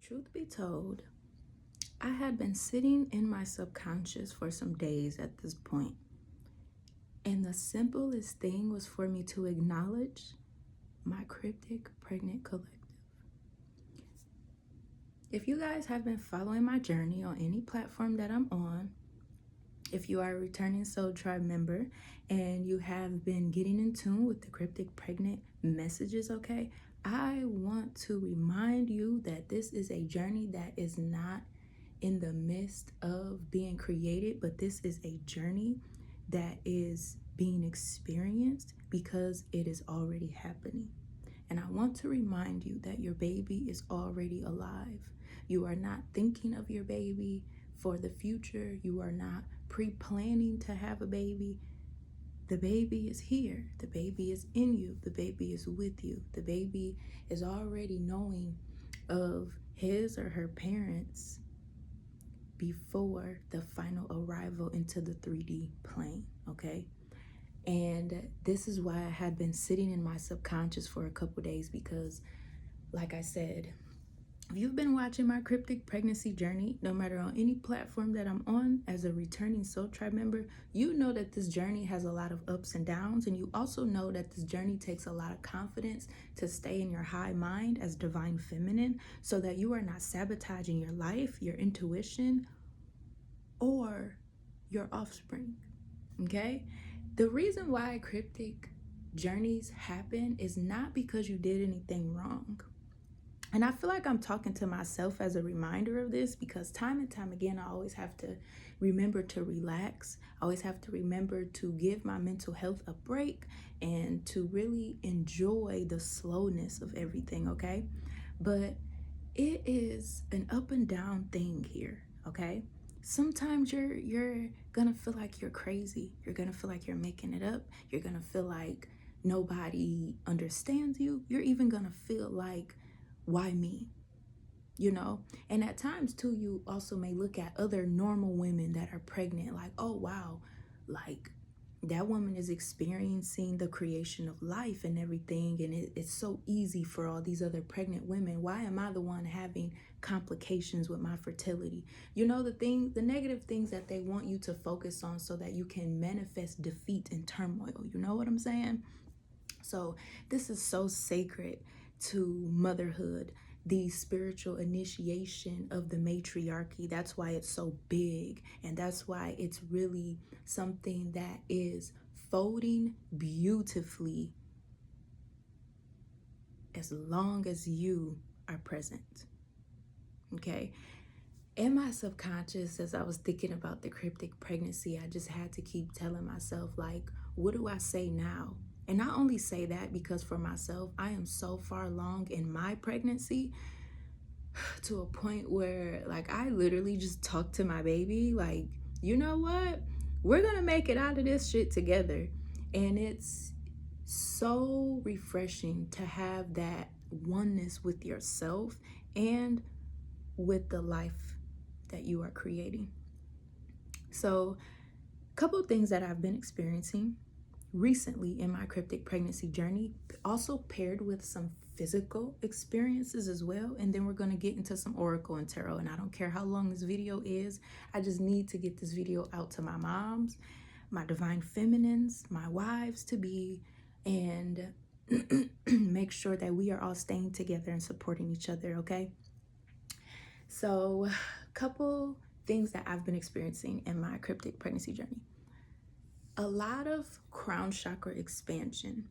Truth be told, I had been sitting in my subconscious for some days at this point, and the simplest thing was for me to acknowledge my cryptic pregnant collective. If you guys have been following my journey on any platform that I'm on, if you are a returning Soul Tribe member and you have been getting in tune with the cryptic pregnant messages, okay, I want to remind you that this is a journey that is not in the midst of being created, but this is a journey that is being experienced because it is already happening. And I want to remind you that your baby is already alive. You are not thinking of your baby for the future. You are not pre-planning to have a baby. The baby is here. The baby is in you. The baby is with you. The baby is already knowing of his or her parents before the final arrival into the 3D plane, okay? And this is why I had been sitting in my subconscious for a couple days because, like I said, if you've been watching my cryptic pregnancy journey, no matter on any platform that I'm on as a returning Soul Tribe member, you know that this journey has a lot of ups and downs, and you also know that this journey takes a lot of confidence to stay in your high mind as divine feminine so that you are not sabotaging your life, your intuition, or your offspring, okay? The reason why cryptic journeys happen is not because you did anything wrong. And I feel like I'm talking to myself as a reminder of this because time and time again, I always have to remember to relax. I always have to remember to give my mental health a break and to really enjoy the slowness of everything, okay? But it is an up and down thing here, okay? Sometimes you're gonna feel like you're crazy. You're gonna feel like you're making it up. You're gonna feel like nobody understands you. You're even gonna feel like, why me? You know? And at times too, you also may look at other normal women that are pregnant like, oh wow, like that woman is experiencing the creation of life and everything, and it's so easy for all these other pregnant women. Why am I the one having complications with my fertility? You know, the negative things that they want you to focus on so that you can manifest defeat and turmoil. You know what I'm saying? So this is so sacred to motherhood, the spiritual initiation of the matriarchy. That's why it's so big, and that's why it's really something that is folding beautifully as long as you are present, okay? In my subconscious, as I was thinking about the cryptic pregnancy, I just had to keep telling myself, like, what do I say now? And I only say that because for myself, I am so far along in my pregnancy to a point where, like, I literally just talk to my baby, like, you know what? We're gonna make it out of this shit together. And it's so refreshing to have that oneness with yourself and with the life that you are creating. So, a couple of things that I've been experiencing recently in my cryptic pregnancy journey, also paired with some physical experiences as well. And then we're going to get into some oracle and tarot. And I don't care how long this video is, I just need to get this video out to my moms, my divine feminines, my wives to be, and make sure that we are all staying together and supporting each other, okay? So, a couple things that I've been experiencing in my cryptic pregnancy journey. A lot of crown chakra expansion,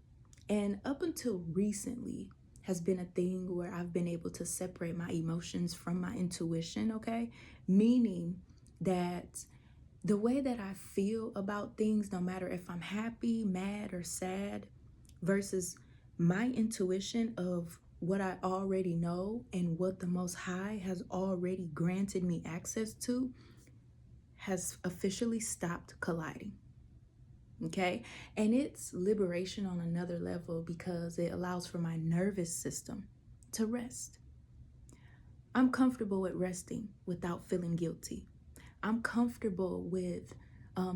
and up until recently has been a thing where I've been able to separate my emotions from my intuition, okay? Meaning that the way that I feel about things, no matter if I'm happy, mad, or sad, versus my intuition of what I already know and what the Most High has already granted me access to, has officially stopped colliding. Okay, and it's liberation on another level because it allows for my nervous system to rest. I'm comfortable with resting without feeling guilty. I'm comfortable with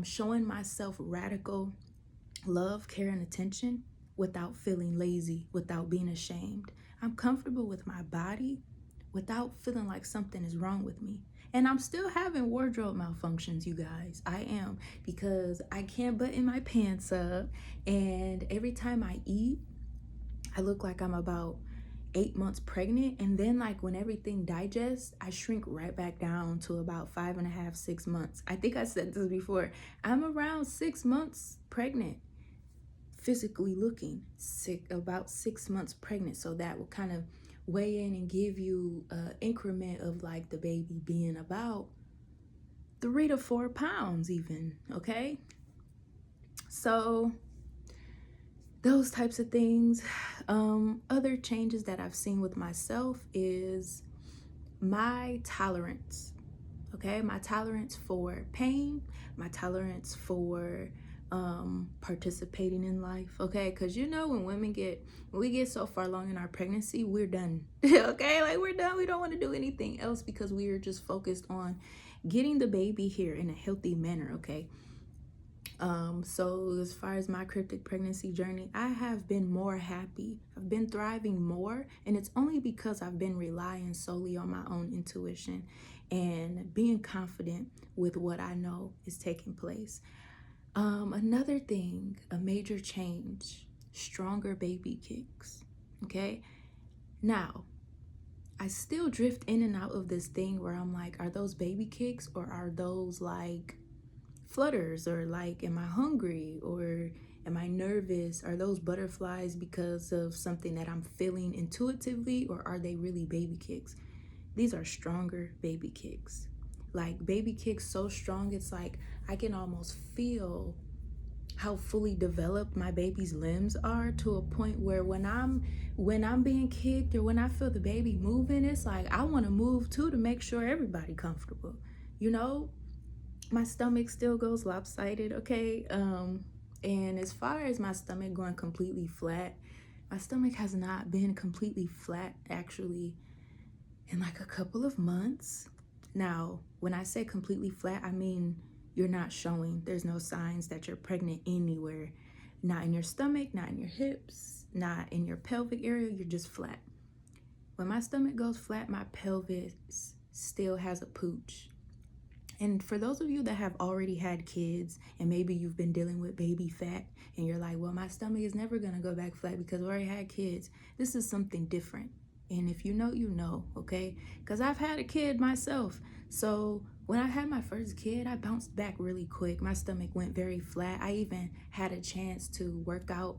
showing myself radical love, care, and attention without feeling lazy, without being ashamed. I'm comfortable with my body without feeling like something is wrong with me. And I'm still having wardrobe malfunctions, you guys. I am, because I can't button my pants up, and every time I eat, I look like I'm about 8 months pregnant, and then like when everything digests, I shrink right back down to about 5.5, 6 months. I think I said this before. I'm around 6 months pregnant, physically looking about 6 months pregnant. So that will kind of weigh in and give you an increment of like the baby being about 3 to 4 pounds even, okay? So those types of things. Other changes that I've seen with myself is my tolerance, okay? My tolerance for pain, my tolerance for participating in life, okay? Because you know, when we get so far along in our pregnancy, we're done. Okay, like we're done. We don't want to do anything else because we are just focused on getting the baby here in a healthy manner, okay? So as far as my cryptic pregnancy journey, I have been more happy. I've been thriving more, and it's only because I've been relying solely on my own intuition and being confident with what I know is taking place. Another thing, a major change, stronger baby kicks, okay? Now, I still drift in and out of this thing where I'm like, are those baby kicks or are those like flutters, or like, am I hungry or am I nervous? Are those butterflies because of something that I'm feeling intuitively, or are they really baby kicks? These are stronger baby kicks. Like baby kicks so strong, it's like I can almost feel how fully developed my baby's limbs are, to a point where when I'm being kicked or when I feel the baby moving, it's like I want to move too to make sure everybody comfortable, you know? My stomach still goes lopsided, okay? And as far as my stomach going completely flat, my stomach has not been completely flat actually in like a couple of months. Now, when I say completely flat, I mean you're not showing. There's no signs that you're pregnant anywhere. Not in your stomach, not in your hips, not in your pelvic area. You're just flat. When my stomach goes flat, my pelvis still has a pooch. And for those of you that have already had kids and maybe you've been dealing with baby fat and you're like, well, my stomach is never going to go back flat because I already had kids. This is something different. And if you know, you know, okay? Because I've had a kid myself. So when I had my first kid, I bounced back really quick. My stomach went very flat. I even had a chance to work out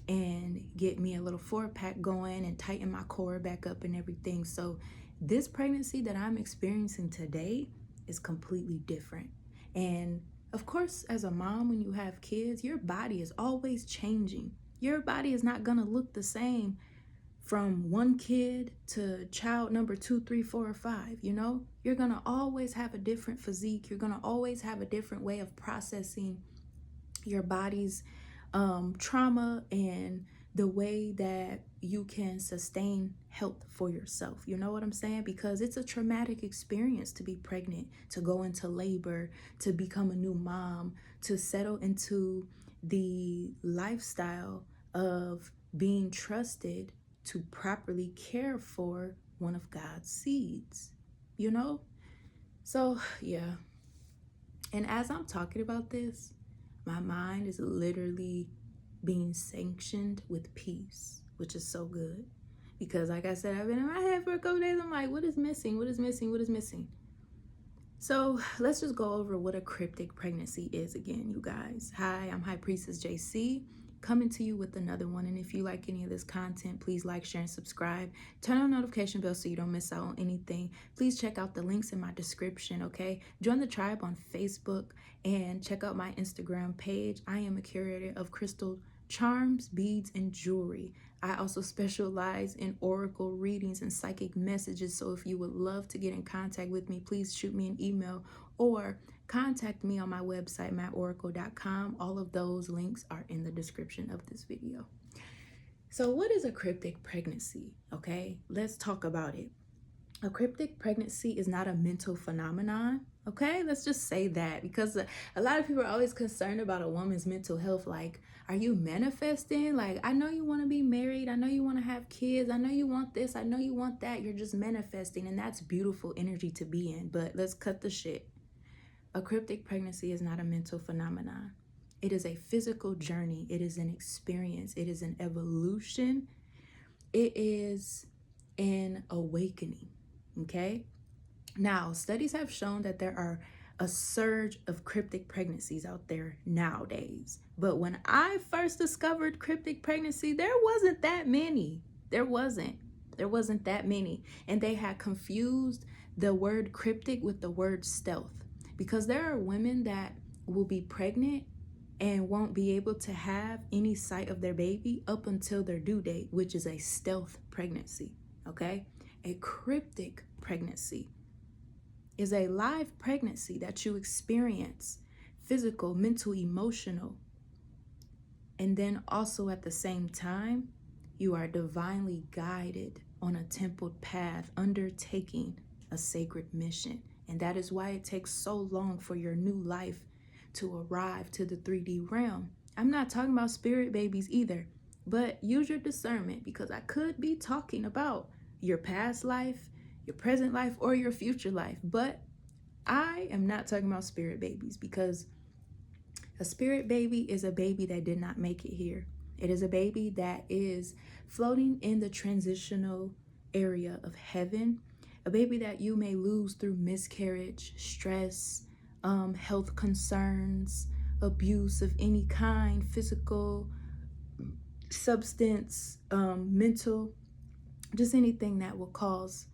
and get me a little 4-pack going and tighten my core back up and everything. So this pregnancy that I'm experiencing today is completely different. And of course, as a mom, when you have kids, your body is always changing. Your body is not gonna look the same from one kid to child number 2, 3, 4, or 5, you know? You're gonna always have a different physique. You're gonna always have a different way of processing your body's trauma and the way that you can sustain health for yourself. You know what I'm saying? Because it's a traumatic experience to be pregnant, to go into labor, to become a new mom, to settle into the lifestyle of being trusted to properly care for one of God's seeds, you know? So, yeah. And as I'm talking about this, my mind is literally being sanctioned with peace, which is so good. Because like I said, I've been in my head for a couple days. I'm like, what is missing? What is missing? What is missing? So let's just go over what a cryptic pregnancy is again, you guys. Hi, I'm HighPriestess JC, coming to you with another one. And if you like any of this content, please like, share, and subscribe. Turn on notification bell so you don't miss out on anything. Please check out the links in my description, okay? Join the tribe on Facebook and check out my Instagram page. I am a curator of crystal charms, beads, and jewelry. I also specialize in oracle readings and psychic messages. So if you would love to get in contact with me, please shoot me an email or contact me on my website, 𝑀oMsc.com. All of those links are in the description of this video. So what is a cryptic pregnancy? Okay, let's talk about it. A cryptic pregnancy is not a mental phenomenon, Okay, let's just say that, because a lot of people are always concerned about a woman's mental health. Like, are you manifesting? Like, I know you want to be married. I know you want to have kids. I know you want this. I know you want that. You're just manifesting, and that's beautiful energy to be in. But let's cut the shit. A cryptic pregnancy is not a mental phenomenon. It is a physical journey. It is an experience. It is an evolution. It is an awakening. Okay? Now, studies have shown that there are a surge of cryptic pregnancies out there nowadays. But when I first discovered cryptic pregnancy, there wasn't that many. There wasn't that many. And they had confused the word cryptic with the word stealth, because there are women that will be pregnant and won't be able to have any sight of their baby up until their due date, which is a stealth pregnancy, okay? A cryptic pregnancy is a live pregnancy that you experience, physical, mental, emotional. And then also at the same time, you are divinely guided on a templed path, undertaking a sacred mission. And that is why it takes so long for your new life to arrive to the 3D realm. I'm not talking about spirit babies either, but use your discernment, because I could be talking about your past life, your present life, or your future life. But I am not talking about spirit babies, because a spirit baby is a baby that did not make it here. It is a baby that is floating in the transitional area of heaven, a baby that you may lose through miscarriage, stress, health concerns, abuse of any kind, physical, substance, mental, just anything that will cause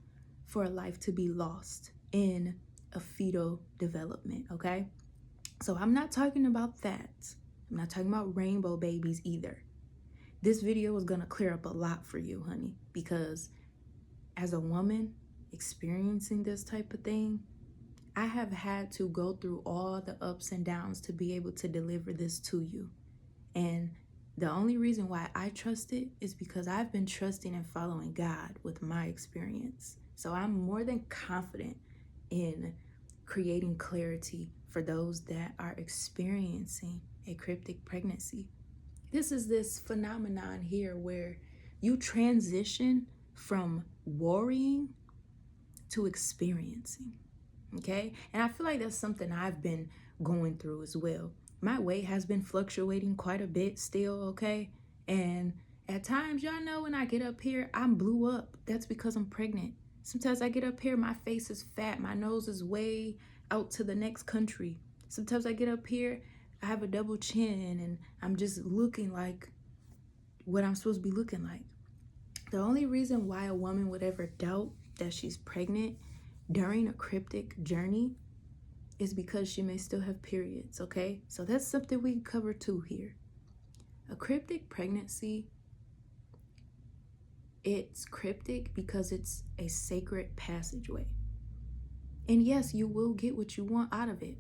for a life to be lost in a fetal development, okay? So I'm not talking about that. I'm not talking about rainbow babies either. This video is gonna clear up a lot for you, honey, because as a woman experiencing this type of thing, I have had to go through all the ups and downs to be able to deliver this to you. And the only reason why I trust it is because I've been trusting and following God with my experience. So I'm more than confident in creating clarity for those that are experiencing a cryptic pregnancy. This is this phenomenon here where you transition from worrying to experiencing, okay? And I feel like that's something I've been going through as well. My weight has been fluctuating quite a bit still, okay? And at times, y'all know when I get up here, I'm blew up. That's because I'm pregnant. Sometimes I get up here, my face is fat, my nose is way out to the next country. Sometimes I get up here, I have a double chin, and I'm just looking like what I'm supposed to be looking like. The only reason why a woman would ever doubt that she's pregnant during a cryptic journey is because she may still have periods, okay? So that's something we cover too here. A cryptic pregnancy, it's cryptic because it's a sacred passageway. And yes, you will get what you want out of it.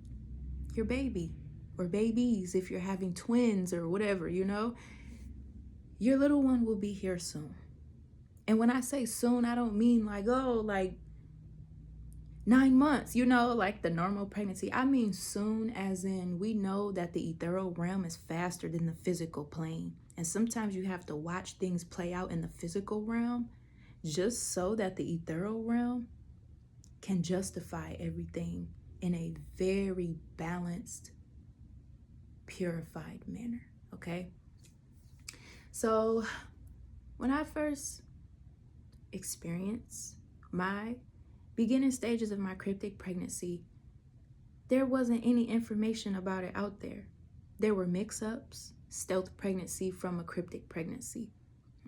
Your baby, or babies if you're having twins or whatever, you know? Your little one will be here soon. And when I say soon, I don't mean like, oh, like 9 months, you know, like the normal pregnancy. I mean soon as in we know that the ethereal realm is faster than the physical plane. And sometimes you have to watch things play out in the physical realm just so that the ethereal realm can justify everything in a very balanced, purified manner, okay? So when I first experienced my beginning stages of my cryptic pregnancy, there wasn't any information about it out there. There were mix-ups, stealth pregnancy from a cryptic pregnancy,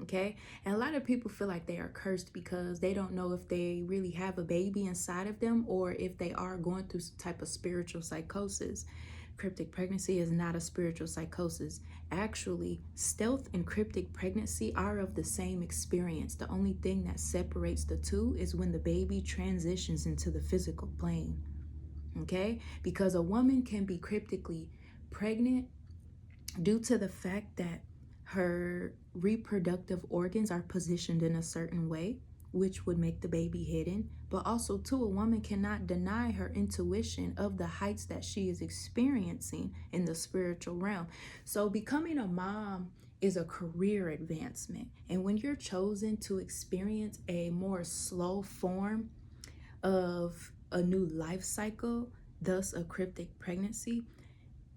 okay? And a lot of people feel like they are cursed because they don't know if they really have a baby inside of them or if they are going through some type of spiritual psychosis. Cryptic pregnancy is not a spiritual psychosis. Actually, stealth and cryptic pregnancy are of the same experience. The only thing that separates the two is when the baby transitions into the physical plane, okay? Because a woman can be cryptically pregnant due to the fact that her reproductive organs are positioned in a certain way, which would make the baby hidden. But also too, a woman cannot deny her intuition of the heights that she is experiencing in the spiritual realm. So becoming a mom is a career advancement. And when you're chosen to experience a more slow form of a new life cycle, thus a cryptic pregnancy,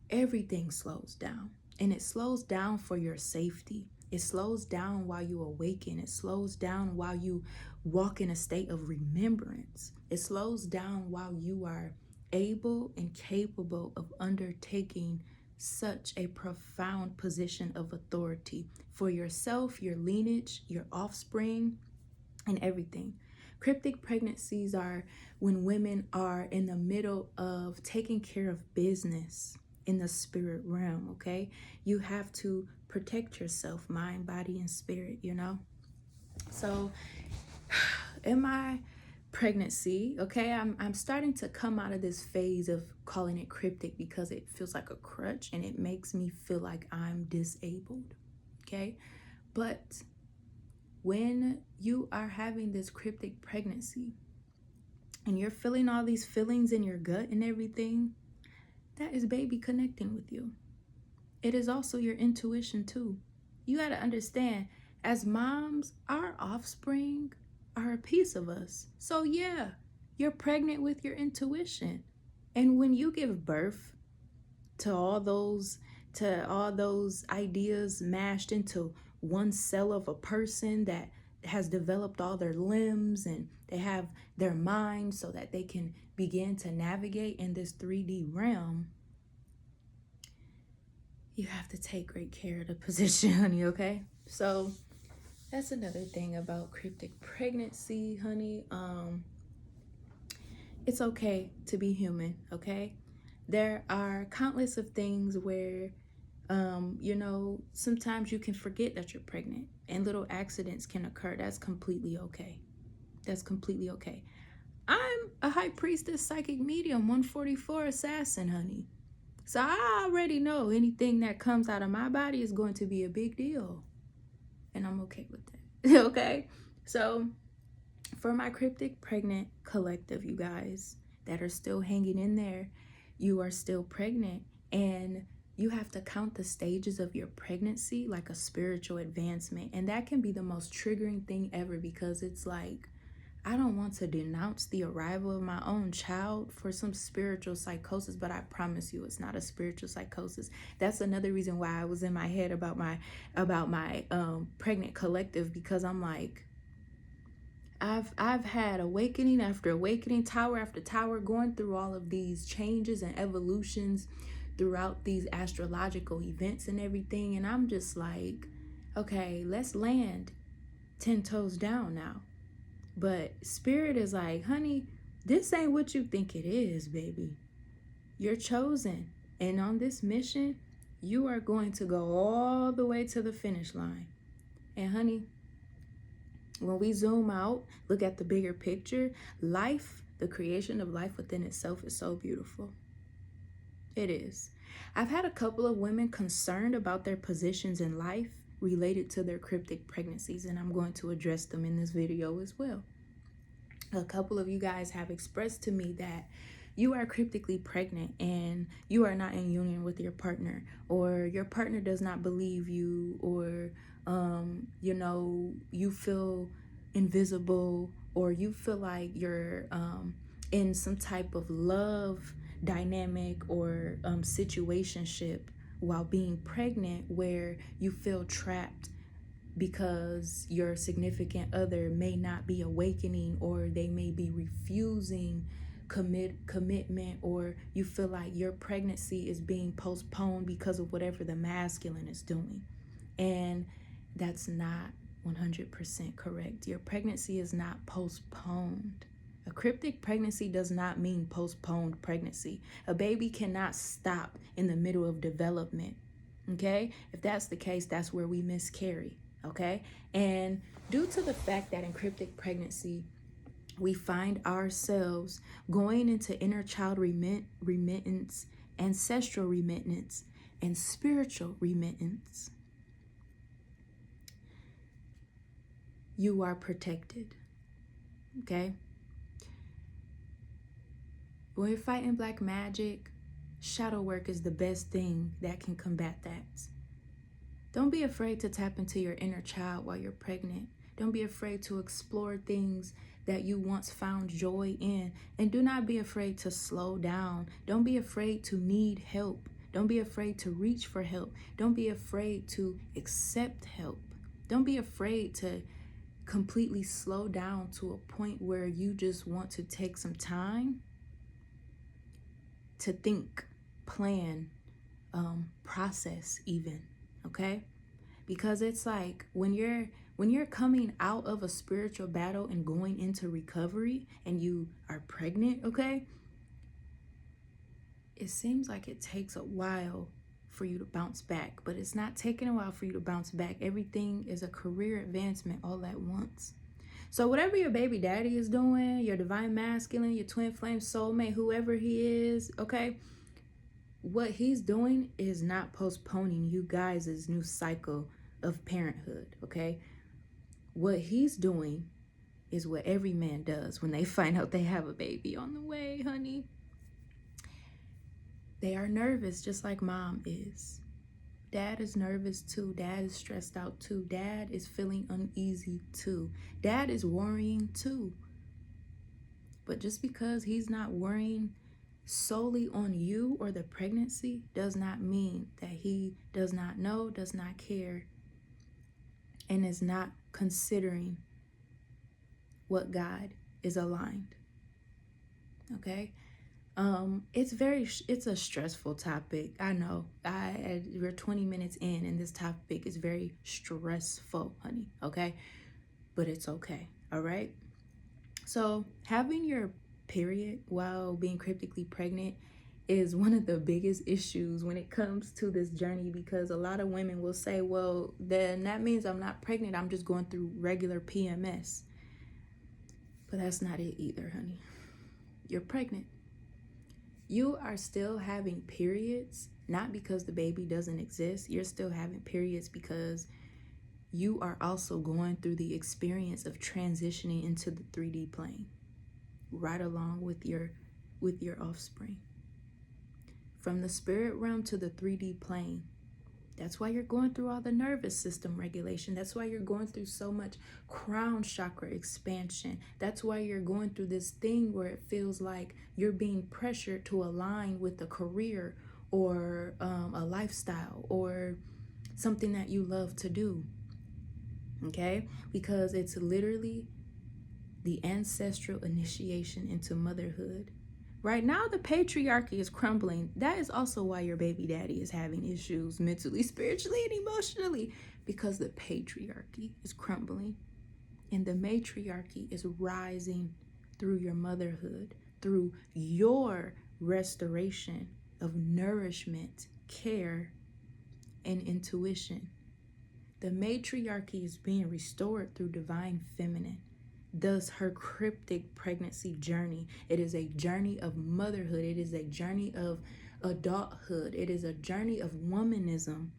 everything slows down. And it slows down for your safety. It slows down while you awaken. It slows down while you walk in a state of remembrance. It slows down while you are able and capable of undertaking such a profound position of authority for yourself, your lineage, your offspring, and everything. Cryptic pregnancies are when women are in the middle of taking care of business in the spirit realm, okay? You have to protect yourself, mind, body, and spirit, you know? So in my pregnancy, okay, I'm starting to come out of this phase of calling it cryptic because it feels like a crutch and it makes me feel like I'm disabled, okay? But when you are having this cryptic pregnancy and you're feeling all these feelings in your gut and everything, that is baby connecting with you. It is also your intuition too. You got to understand, as moms, our offspring are a piece of us. So yeah, you're pregnant with your intuition. And when you give birth to all those ideas mashed into one cell of a person that has developed all their limbs and they have their mind so that they can begin to navigate in this 3D realm, you have to take great care of the position, honey, okay? So that's another thing about cryptic pregnancy, honey. It's okay to be human, okay? There are countless of things where you know, sometimes you can forget that you're pregnant and little accidents can occur. That's completely okay. That's completely okay. I'm a high priestess psychic medium 144 assassin, honey. So I already know anything that comes out of my body is going to be a big deal. And I'm okay with that. Okay? So for my cryptic pregnant collective, you guys that are still hanging in there, you are still pregnant and you have to count the stages of your pregnancy like a spiritual advancement. And that can be the most triggering thing ever because it's like, I don't want to denounce the arrival of my own child for some spiritual psychosis, but I promise you it's not a spiritual psychosis. That's another reason why I was in my head about my pregnant collective, because I'm like, I've had awakening after awakening, tower after tower, going through all of these changes and evolutions throughout these astrological events and everything. And I'm just like, okay, let's land 10 toes down now. But spirit is like, honey, this ain't what you think it is, baby. You're chosen. And on this mission, you are going to go all the way to the finish line. And honey, when we zoom out, look at the bigger picture, life, the creation of life within itself is so beautiful. It is. I've had a couple of women concerned about their positions in life related to their cryptic pregnancies, and I'm going to address them in this video as well. A couple of you guys have expressed to me that you are cryptically pregnant and you are not in union with your partner, or your partner does not believe you, or you know, you feel invisible, or you feel like you're in some type of love dynamic or situationship while being pregnant, where you feel trapped because your significant other may not be awakening, or they may be refusing commitment, or you feel like your pregnancy is being postponed because of whatever the masculine is doing. And that's not 100% correct. Your pregnancy is not postponed. A cryptic pregnancy does not mean postponed pregnancy. A baby cannot stop in the middle of development, okay? If that's the case, that's where we miscarry, okay? And due to the fact that in cryptic pregnancy, we find ourselves going into inner child remittance, ancestral remittance, and spiritual remittance, you are protected. okay? When you're fighting black magic, shadow work is the best thing that can combat that. Don't be afraid to tap into your inner child while you're pregnant. Don't be afraid to explore things that you once found joy in. And do not be afraid to slow down. Don't be afraid to need help. Don't be afraid to reach for help. Don't be afraid to accept help. Don't be afraid to completely slow down to a point where you just want to take some time to think, plan, process even, okay? Because it's like when you're coming out of a spiritual battle and going into recovery and you are pregnant, okay? It seems like it takes a while for you to bounce back, but it's not taking a while for you to bounce back. Everything is a career advancement all at once. So whatever your baby daddy is doing, your divine masculine, your twin flame soulmate, whoever he is, okay, what he's doing is not postponing you guys' new cycle of parenthood, okay? What he's doing is what every man does when they find out they have a baby on the way, honey. They are nervous just like mom is. Dad is nervous too. Dad is stressed out too. Dad is feeling uneasy too. Dad is worrying too. But just because he's not worrying solely on you or the pregnancy does not mean that he does not know, does not care, and is not considering what God is aligned. Okay? It's a stressful topic. I know. We're 20 minutes in and this topic is very stressful, honey. Okay? But it's okay. All right? So having your period while being cryptically pregnant is one of the biggest issues when it comes to this journey, because a lot of women will say, well, then that means I'm not pregnant. I'm just going through regular PMS. But that's not it either, honey. You're pregnant. You are still having periods, not because the baby doesn't exist. You're still having periods because you are also going through the experience of transitioning into the 3D plane, right along with your offspring. From the spirit realm to the 3D plane. That's why you're going through all the nervous system regulation. That's why you're going through so much crown chakra expansion. That's why you're going through this thing where it feels like you're being pressured to align with a career or a lifestyle or something that you love to do. Okay? Because it's literally the ancestral initiation into motherhood. Right now, the patriarchy is crumbling. That is also why your baby daddy is having issues mentally, spiritually, and emotionally, because the patriarchy is crumbling and the matriarchy is rising through your motherhood, through your restoration of nourishment, care, and intuition. The matriarchy is being restored through divine feminine. Thus, her cryptic pregnancy journey. It is a journey of motherhood. It is a journey of adulthood. It is a journey of womanism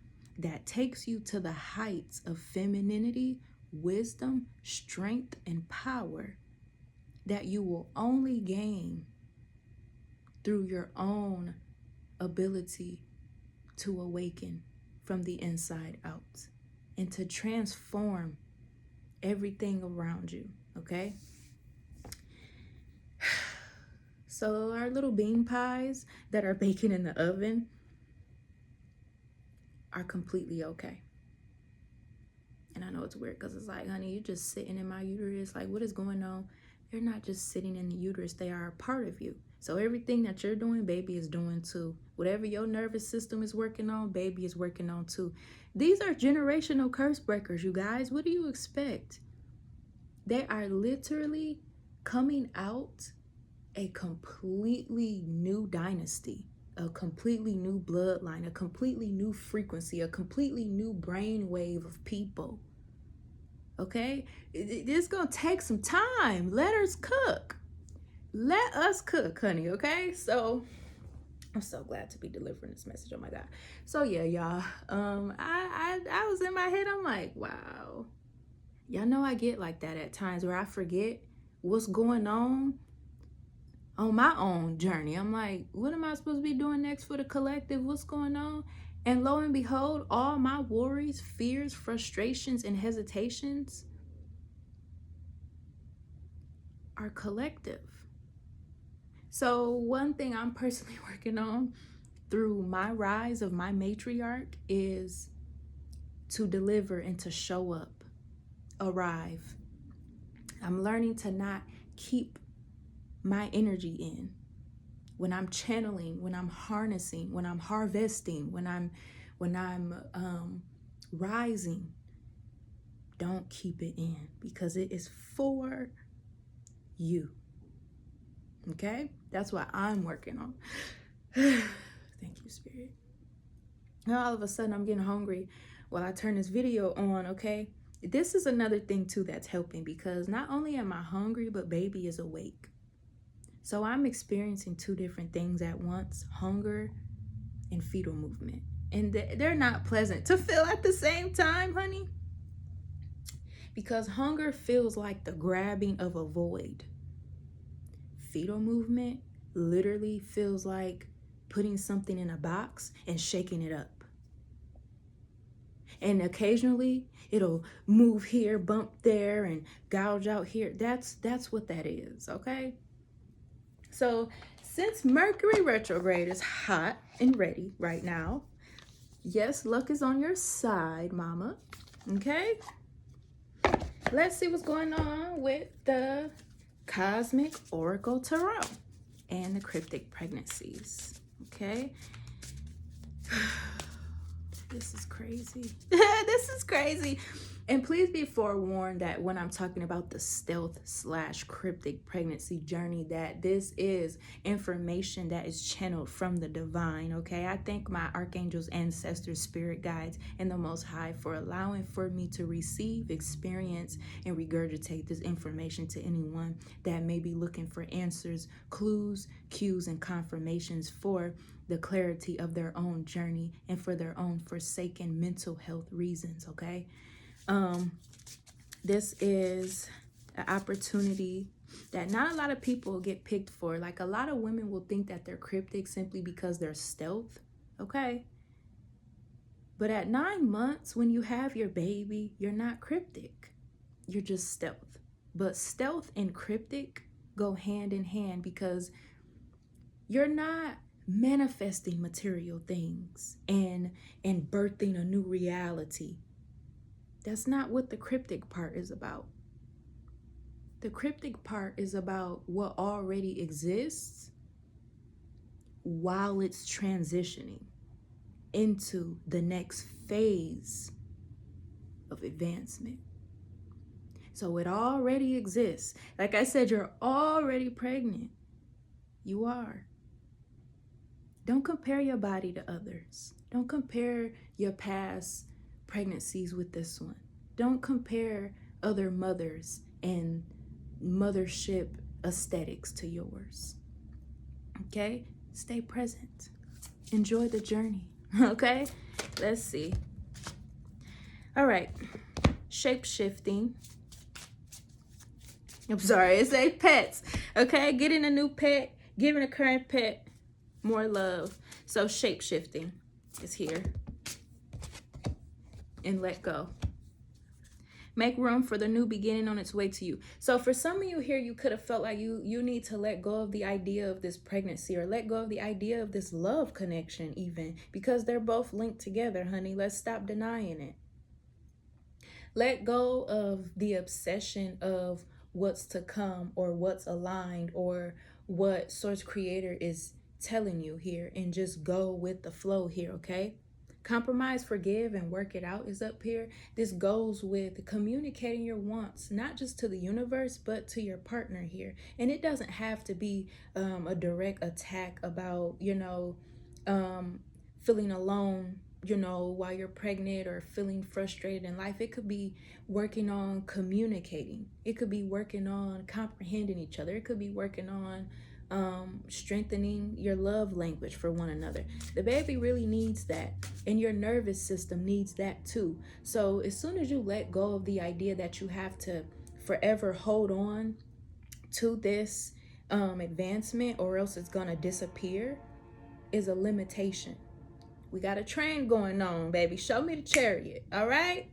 that takes you to the heights of femininity, wisdom, strength, and power that you will only gain through your own ability to awaken from the inside out and to transform everything around you. Okay, so our little bean pies that are baking in the oven are completely okay. And I know it's weird because it's like, honey, you're just sitting in my uterus. Like, what is going on? They're not just sitting in the uterus. They are a part of you. So everything that you're doing, baby is doing too. Whatever your nervous system is working on, baby is working on too. These are generational curse breakers, you guys. What do you expect? They are literally coming out a completely new dynasty, a completely new bloodline, a completely new frequency, a completely new brainwave of people. Okay? It's going to take some time. Let us cook. Let us cook, honey, okay? So I'm so glad to be delivering this message. Oh my God. So yeah, y'all. I was in my head, I'm like, wow. Y'all know I get like that at times where I forget what's going on my own journey. I'm like, what am I supposed to be doing next for the collective? What's going on? And lo and behold, all my worries, fears, frustrations, and hesitations are collective. So one thing I'm personally working on through my rise of my matriarch is to deliver and to show up, arrive. I'm learning to not keep my energy in. When I'm channeling, when I'm harnessing, when I'm harvesting, when I'm rising, don't keep it in, because it is for you. Okay? That's what I'm working on. Thank you, Spirit. Now all of a sudden I'm getting hungry while I turn this video on, okay? This is another thing too that's helping, because not only am I hungry, but baby is awake. So I'm experiencing two different things at once: hunger and fetal movement. And they're not pleasant to feel at the same time, honey. Because hunger feels like the grabbing of a void. Fetal movement literally feels like putting something in a box and shaking it up. And occasionally it'll move here, bump there, and gouge out here. That's what that is, okay? So since Mercury retrograde is hot and ready right now, yes, luck is on your side, mama, okay? Let's see what's going on with the Cosmic Oracle Tarot and the Cryptic Pregnancies, okay? This is crazy. This is crazy. And please be forewarned that when I'm talking about the stealth/cryptic pregnancy journey, that this is information that is channeled from the divine, okay? I thank my archangels, ancestors, spirit guides, and the Most High for allowing for me to receive, experience, and regurgitate this information to anyone that may be looking for answers, clues, cues, and confirmations for the clarity of their own journey and for their own forsaken mental health reasons, okay? This is an opportunity that not a lot of people get picked for. Like, a lot of women will think that they're cryptic simply because they're stealth, okay? But at 9 months, when you have your baby, you're not cryptic. You're just stealth. But stealth and cryptic go hand in hand, because you're not manifesting material things and birthing a new reality. That's not what the cryptic part is about. The cryptic part is about what already exists while it's transitioning into the next phase of advancement. So it already exists. Like I said, you're already pregnant. You are. Don't compare your body to others. Don't compare your past pregnancies with this one. Don't compare other mothers and mothership aesthetics to yours. Okay? Stay present. Enjoy the journey. Okay? Let's see. All right. Shape-shifting. I'm sorry, it says pets. Okay? Getting a new pet, giving a current pet more love. So shape-shifting is here. And let go. Make room for the new beginning on its way to you. So for some of you here, you could have felt like you need to let go of the idea of this pregnancy, or let go of the idea of this love connection even, because they're both linked together, honey. Let's stop denying it. Let go of the obsession of what's to come, or what's aligned, or what Source Creator is telling you here, and just go with the flow here, okay? Compromise, forgive, and work it out is up here. This goes with communicating your wants, not just to the universe, but to your partner here. And it doesn't have to be a direct attack about, feeling alone, while you're pregnant, or feeling frustrated in life. It could be working on communicating. It could be working on comprehending each other. It could be working on strengthening your love language for one another. The baby really needs that, and your nervous system needs that too. So as soon as you let go of the idea that you have to forever hold on to this advancement, or else it's gonna disappear, is a limitation. We got a train going on, baby. Show me the chariot. All right,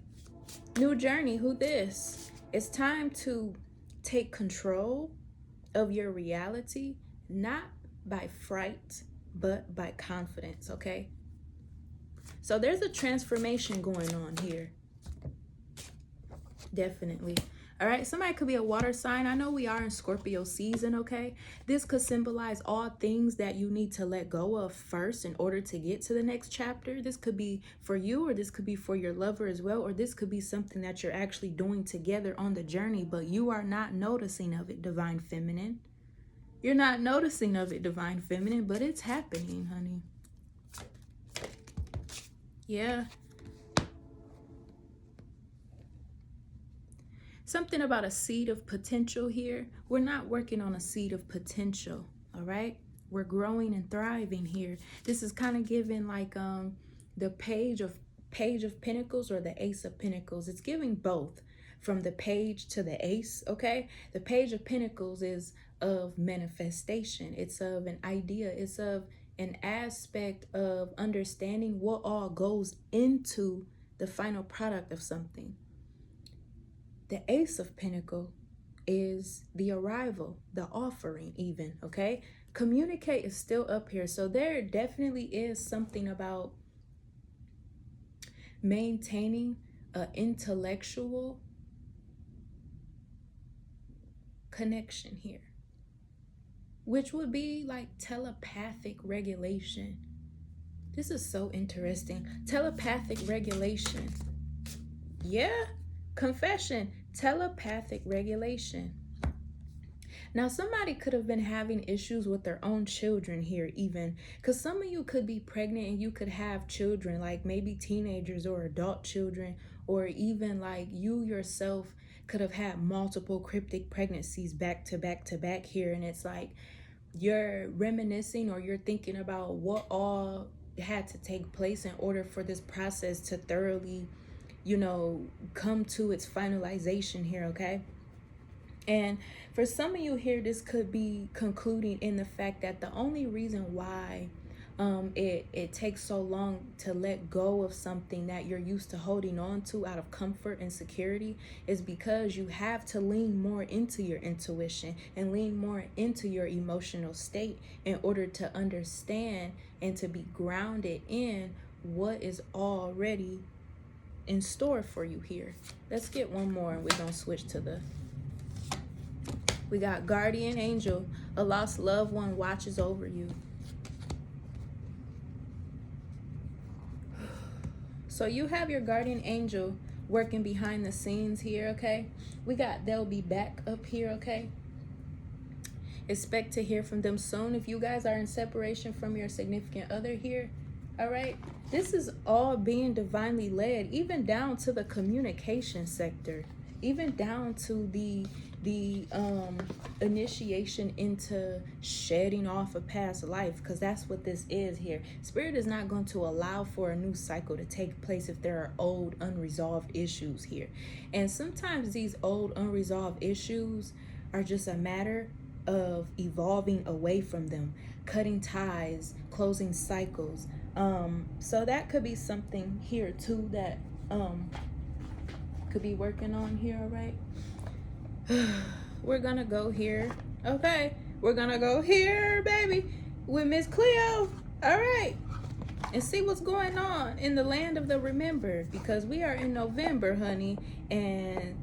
new journey. Who this? It's time to take control of your reality, not by fright, but by confidence. Okay, so there's a transformation going on here. Definitely. All right, somebody could be a water sign. I know we are in Scorpio season, okay? This could symbolize all things that you need to let go of first in order to get to the next chapter. This could be for you, or this could be for your lover as well, or this could be something that you're actually doing together on the journey, but you are not noticing of it, Divine Feminine. You're not noticing of it, Divine Feminine, but it's happening, honey. Yeah. Something about a seed of potential here. We're not working on a seed of potential, all right? We're growing and thriving here. This is kind of giving like the page of Pentacles or the Ace of Pentacles. It's giving both, from the page to the ace, okay? The Page of Pentacles is of manifestation. It's of an idea. It's of an aspect of understanding what all goes into the final product of something. The Ace of Pentacles is the arrival, the offering even, okay? Communicate is still up here. So there definitely is something about maintaining an intellectual connection here, which would be like telepathic regulation. This is so interesting. Telepathic regulation. Yeah. Confession, telepathic regulation. Now, somebody could have been having issues with their own children here even, because some of you could be pregnant and you could have children, like maybe teenagers or adult children, or even like you yourself could have had multiple cryptic pregnancies back to back to back here. And it's like you're reminiscing, or you're thinking about what all had to take place in order for this process to thoroughly, you know, come to its finalization here, okay? And for some of you here, this could be concluding in the fact that the only reason why it takes so long to let go of something that you're used to holding on to out of comfort and security is because you have to lean more into your intuition and lean more into your emotional state in order to understand and to be grounded in what is already in store for you here. Let's get one more and we're gonna switch to the, we got guardian angel. A lost loved one watches over you. So you have your guardian angel working behind the scenes here, okay? We got they'll be back up here, okay? Expect to hear from them soon. If you guys are in separation from your significant other here, all right, this is all being divinely led, even down to the communication sector, even down to the initiation into shedding off a past life, because that's what this is here. Spirit is not going to allow for a new cycle to take place if there are old unresolved issues here. And sometimes these old unresolved issues are just a matter of evolving away from them, cutting ties, closing cycles. So that could be something here too that could be working on here. All right, we're gonna go here. Okay, we're gonna go here, baby, with Miss Cleo. All right, and see what's going on in the land of the remembered, because we are in November, honey, and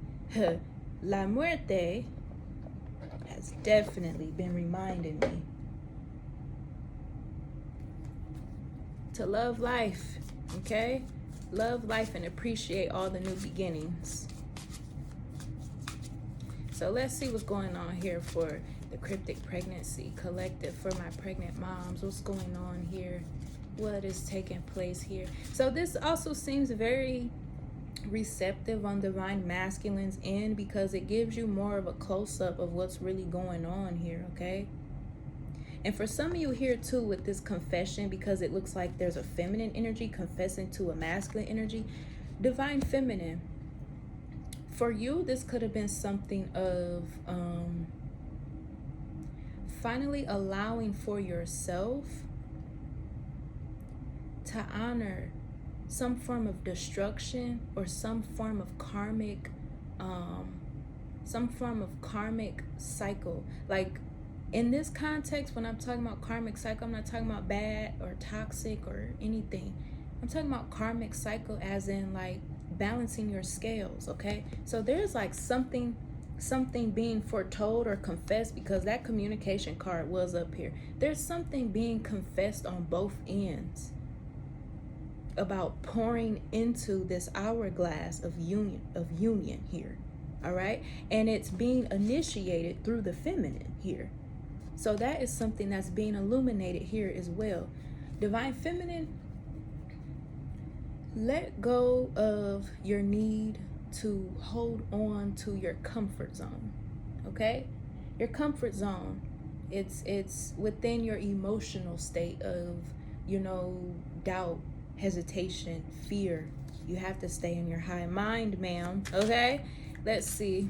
La Muerte has definitely been reminding me to love life, okay? Love life and appreciate all the new beginnings. So let's see what's going on here for the Cryptic Pregnancy Collective, for my pregnant moms. What's going on here? What is taking place here? So this also seems very receptive on Divine Masculine's end, because it gives you more of a close-up of what's really going on here, okay? And for some of you here too with this confession, because it looks like there's a feminine energy confessing to a masculine energy, Divine Feminine, for you this could have been something of finally allowing for yourself to honor some form of destruction or some form of karmic cycle. Like in this context, when I'm talking about karmic cycle, I'm not talking about bad or toxic or anything. I'm talking about karmic cycle as in like balancing your scales, okay? So there's like something being foretold or confessed, because that communication card was up here. There's something being confessed on both ends about pouring into this hourglass of union here, all right? And it's being initiated through the feminine here. So that is something that's being illuminated here as well. Divine Feminine, let go of your need to hold on to your comfort zone, okay? Your comfort zone, it's within your emotional state of, you know, doubt, hesitation, fear. You have to stay in your high mind, ma'am, okay? Let's see.